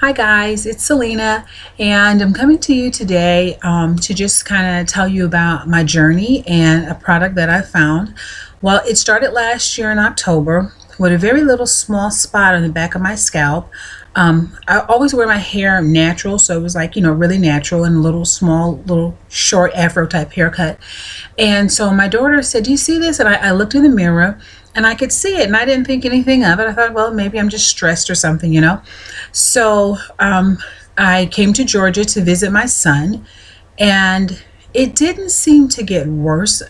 Hi guys, it's Selena, and I'm coming to you today to just kind of tell you about my journey and a product that I found. Well, it started last year in October with a very little small spot on the back of my scalp. I always wear my hair natural, so it was like, really natural and a little small, little short afro type haircut. And so my daughter said, "Do you see this?" And I looked in the mirror and I could see it, and I didn't think anything of it. I thought, well, maybe I'm just stressed or something. So I came to Georgia to visit my son, and it didn't seem to get worse.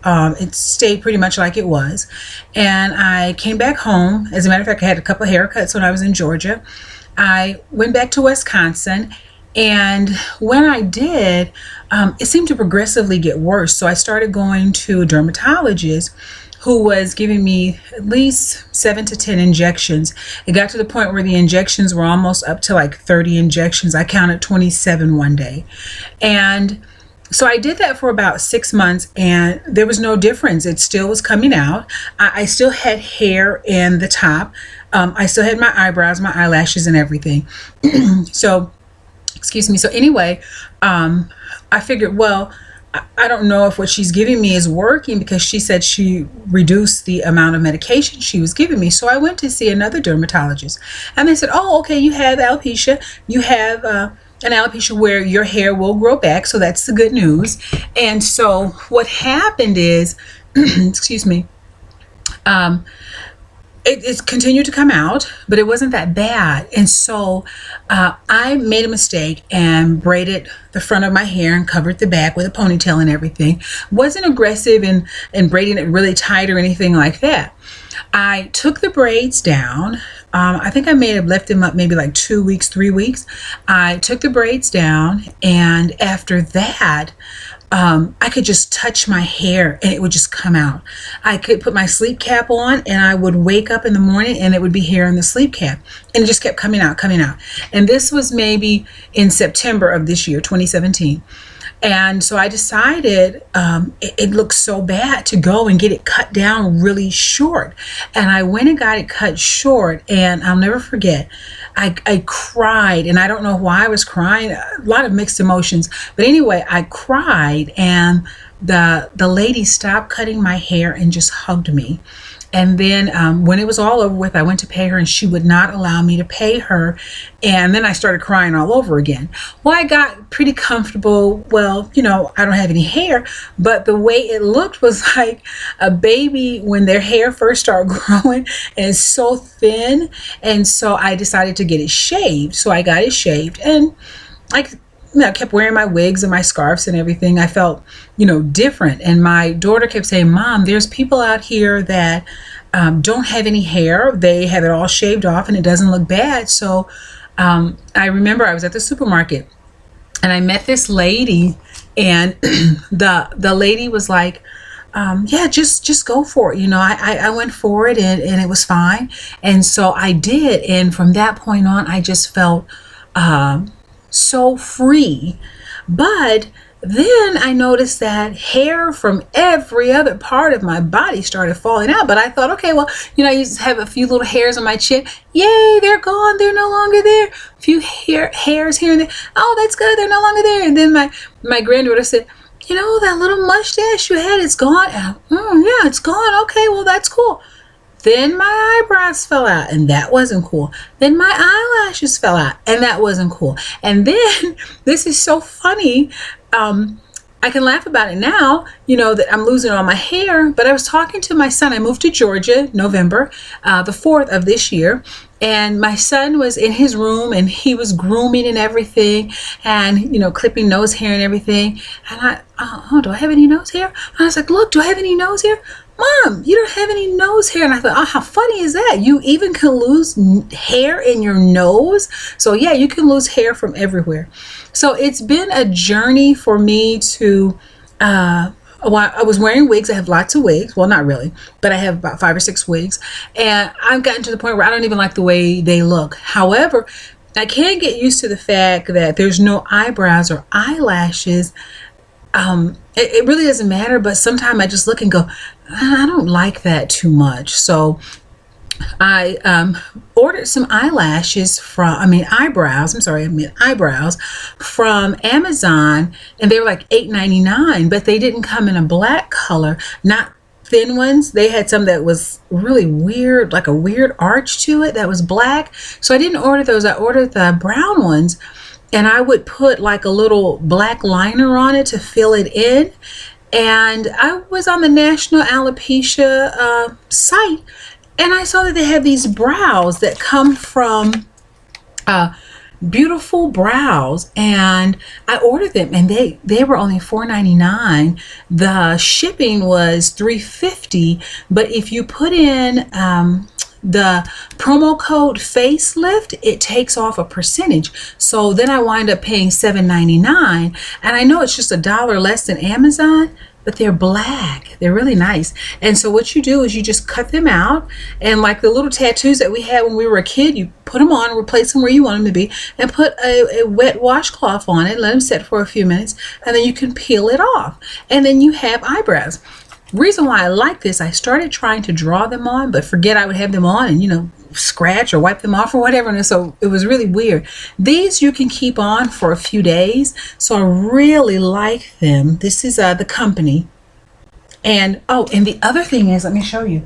It stayed pretty much like it was. And I came back home. As a matter of fact, I had a couple of haircuts when I was in Georgia. I went back to Wisconsin, and when I did, it seemed to progressively get worse. So I started going to a dermatologist who was giving me at least 7 to 10 injections. It got to the point where the injections were almost up to like 30 injections. I counted 27 one day. And so I did that for about 6 months, and there was no difference. It still was coming out. I still had hair in the top. I still had my eyebrows, my eyelashes, and everything. So, excuse me. So anyway, I figured, well, I don't know if what she's giving me is working, because she said she reduced the amount of medication she was giving me. So I went to see another dermatologist, and they said, "Oh, okay, you have alopecia. You have an alopecia where your hair will grow back. So that's the good news." And so what happened is, excuse me, it continued to come out, but it wasn't that bad. And so I made a mistake and braided the front of my hair and covered the back with a ponytail and everything. Wasn't aggressive in braiding it really tight or anything like that. I took the braids down. I think I may have left them up maybe like 2 weeks, 3 weeks. I took the braids down, and after that, I could just touch my hair and it would just come out. I could put my sleep cap on, and I would wake up in the morning and it would be hair in the sleep cap, and it just kept coming out, coming out. And this was maybe in September of this year, 2017. And so I decided it looked so bad to go and get it cut down really short. And I went and got it cut short, and I'll never forget, I cried, and I don't know why I was crying. A lot of mixed emotions. But anyway, I cried, and the lady stopped cutting my hair and just hugged me. And then when it was all over with, I went to pay her, and she would not allow me to pay her. And then I started crying all over again. Well, I got pretty comfortable. Well, I don't have any hair, but the way it looked was like a baby when their hair first started growing, and it's so thin. And so I decided to get it shaved. So I got it shaved, and I kept wearing my wigs and my scarves and everything. I felt, different. And my daughter kept saying, "Mom, there's people out here that don't have any hair. They have it all shaved off, and it doesn't look bad." So I remember I was at the supermarket, and I met this lady, and the lady was like, "Yeah, just go for it." I went for it, and it was fine. And so I did. And from that point on, I just felt so free. But then I noticed that hair from every other part of my body started falling out. But I thought, okay, well, I used to have a few little hairs on my chin. Yay, they're gone. They're no longer there. A few hairs here and there. Oh, that's good. They're no longer there. And then my granddaughter said, "That little mustache you had, it's gone." Yeah, it's gone. Okay, well, that's cool. Then my eyebrows fell out, and that wasn't cool. Then my eyelashes fell out, and that wasn't cool. And then, this is so funny, I can laugh about it now, that I'm losing all my hair. But I was talking to my son. I moved to Georgia November the 4th of this year. And my son was in his room, and he was grooming and everything, and, clipping nose hair and everything. And do I have any nose hair? And I was like, "Look, do I have any nose hair? Mom, you don't have any nose hair." And I thought, oh, how funny is that? You even can lose hair in your nose. So yeah, you can lose hair from everywhere. So it's been a journey for me to, well, I was wearing wigs. I have lots of wigs. Well, not really, but I have about 5 or 6 wigs. And I've gotten to the point where I don't even like the way they look. However, I can't get used to the fact that there's no eyebrows or eyelashes. It really doesn't matter, but sometimes I just look and go, I don't like that too much. So I ordered some eyelashes from, I mean eyebrows, I'm sorry, I meant eyebrows from Amazon, and they were like $8.99, but they didn't come in a black color, not thin ones. They had some that was really weird, like a weird arch to it that was black. So I didn't order those. I ordered the brown ones, and I would put like a little black liner on it to fill it in. And I was on the National Alopecia site, and I saw that they have these brows that come from beautiful brows, and I ordered them, and they were only $4.99. The shipping was $3.50, but if you put in the promo code facelift, it takes off a percentage. So then I wind up paying $7.99, and I know it's just $1 less than Amazon, but they're black. They're really nice. And so what you do is you just cut them out, and like the little tattoos that we had when we were a kid, you put them on, replace them where you want them to be, and put a wet washcloth on it, let them set for a few minutes, and then you can peel it off. And then you have eyebrows. Reason why I like this, I started trying to draw them on, but forget I would have them on and, you know, scratch or wipe them off or whatever. And so it was really weird. These you can keep on for a few days. So I really like them. This is the company. And, oh, and the other thing is, let me show you.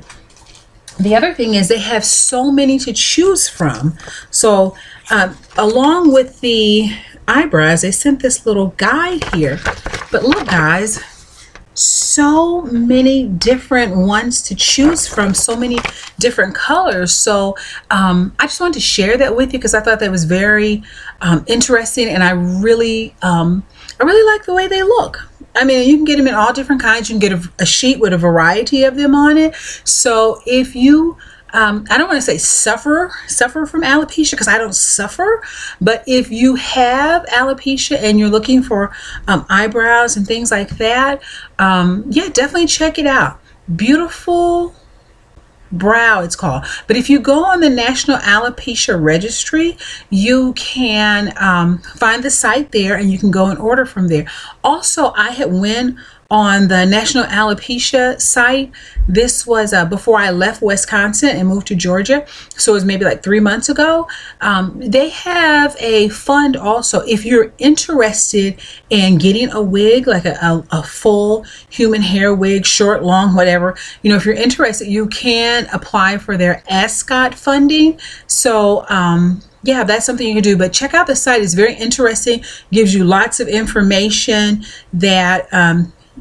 The other thing is they have so many to choose from. So along with the eyebrows, they sent this little guide here. But look, guys, so many different ones to choose from, so many different colors. So I just wanted to share that with you because I thought that was very interesting, and I really like the way they look. I mean, you can get them in all different kinds. You can get a sheet with a variety of them on it. So if you I don't want to say suffer from alopecia, because I don't suffer, but if you have alopecia and you're looking for eyebrows and things like that, yeah, definitely check it out. Beautiful brow, it's called. But if you go on the National Alopecia Registry, you can find the site there, and you can go and order from there. Also, I had went on the National Alopecia site. This was before I left Wisconsin and moved to Georgia, so it was maybe like 3 months ago. They have a fund also if you're interested in getting a wig, like a full human hair wig, short, long, whatever. You know, if you're interested, you can apply for their ASCOT funding. So yeah, that's something you can do. But check out the site. It's very interesting. Gives you lots of information that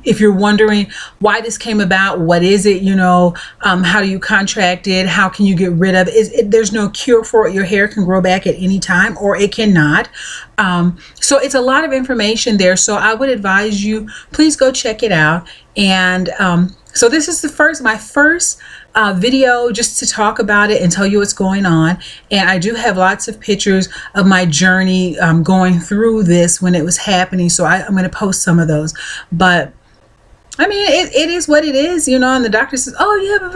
if you're wondering why this came about, what is it, you know, how do you contract it, how can you get rid of it? There's no cure for it. Your hair can grow back at any time, or it cannot. So it's a lot of information there. So I would advise you, please go check it out. And so this is my first video just to talk about it and tell you what's going on. And I do have lots of pictures of my journey going through this when it was happening. So I'm going to post some of those. But I mean, it is what it is, you know. And the doctor says, oh, you have a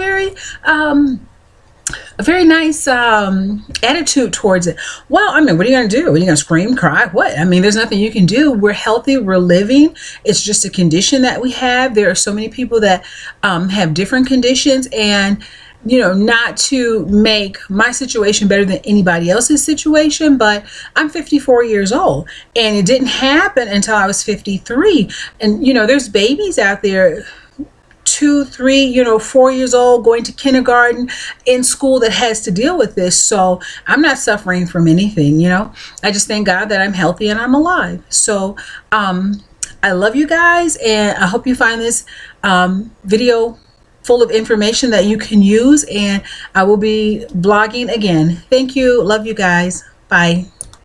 very nice attitude towards it. Well, I mean, what are you going to do? Are you going to scream, cry? What? I mean, there's nothing you can do. We're healthy. We're living. It's just a condition that we have. There are so many people that have different conditions, and you know, not to make my situation better than anybody else's situation, but I'm 54 years old, and it didn't happen until I was 53. And you know, there's babies out there 2, 3, you know, 4 years old, going to kindergarten, in school, that has to deal with this. So I'm not suffering from anything, you know. I just thank God that I'm healthy and I'm alive. So I love you guys, and I hope you find this video full of information that you can use, and I will be blogging again. Thank you. Love you guys. Bye.